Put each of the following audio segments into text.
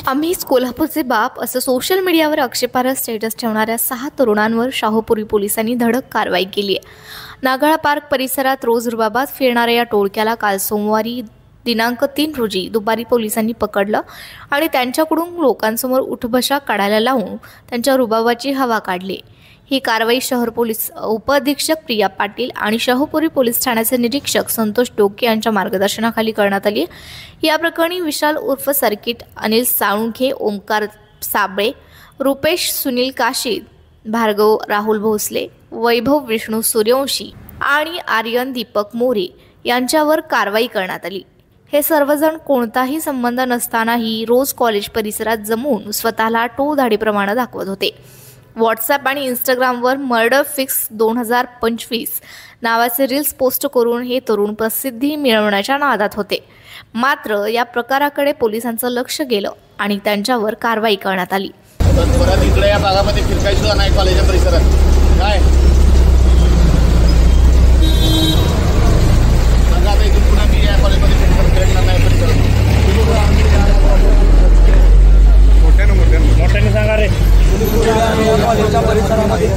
आम्हीच कोल्हापूरचे बाप असं सोशल मीडियावर आक्षेपार्ह स्टेटस ठेवणाऱ्या 6 तरुणांवर शाहूपुरी पोलिसांनी धडक कारवाई केली आहे। नागाळा पार्क परिसरात रोज रुबाबात फिरणाऱ्या या टोळक्याला काल सोमवारी दिनांक 3 रोजी दुपारी पोलिसांनी पकडलं आणि त्यांच्याकडून लोकांसमोर उठबशा काढायला लावून त्यांच्या रुबाबाची हवा काढली। ही कारवाई शहर पोलीस उपअधीक्षक प्रिया पाटील आणि शाहूपुरी पोलीस ठाण्याचे निरीक्षक संतोष डोके यांच्या मार्गदर्शनाखाली करण्यात आली। या प्रकरणी विशाल उर्फ सर्किट, अनिल साळुंखे, ओमकार साबळे, रुपेश सुनील काशीद, भार्गव राहुल भोसले, वैभव विष्णू सूर्यवंशी आणि आर्यन दीपक मोरे यांच्यावर कारवाई करण्यात आली। हे सर्वजण कोणताही संबंध नसतानाही रोज कॉलेज परिसरात जमून स्वतःला टोळधाडीप्रमाणे दाखवत होते। व्हॉट्सॲप आणि इंस्टाग्रामवर मर्डर फिक्स 2025 नावाचे रील्स पोस्ट करून हे तरुण प्रसिद्धी मिळवण्याच्या नादात होते। मात्र या प्रकाराकडे पोलिसांचं लक्ष गेलं आणि त्यांच्यावर कारवाई करण्यात आली। इकडे या भागामध्ये फिरकायचं सुद्धा नाही कॉलेजच्या परिसरात काय सांगा आता इथून पुन्हा मी या कॉलेजमध्ये फिरणार नाही मोठ्याने सांगा रे कॉलेजच्या परिसरामध्ये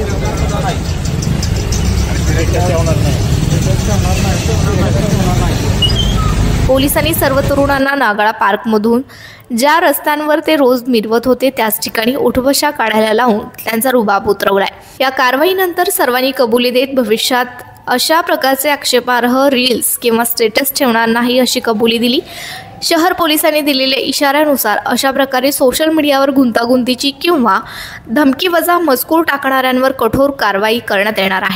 पोलिसांनी सर्व तरुणांना नागाळा पार्कमधून ज्या रस्त्यांवर ते रोज मिरवत होते त्याच ठिकाणी उठबशा काढायला लावून त्यांचा रुबाब उतरवलाय। या कारवाईनंतर सर्वांनी कबुली देत भविष्यात अशा प्रकारचे आक्षेपार्ह रील्स किंवा स्टेटस ठेवणार नाही अशी कबुली दिली। शहर पोलिसांनी दिलेल्या इशाऱ्यानुसार अशा प्रकारे सोशल मीडियावर गुंतागुंतीची किंवा धमकीवजा मजकूर टाकणाऱ्यांवर कठोर कारवाई करण्यात येणार आहे।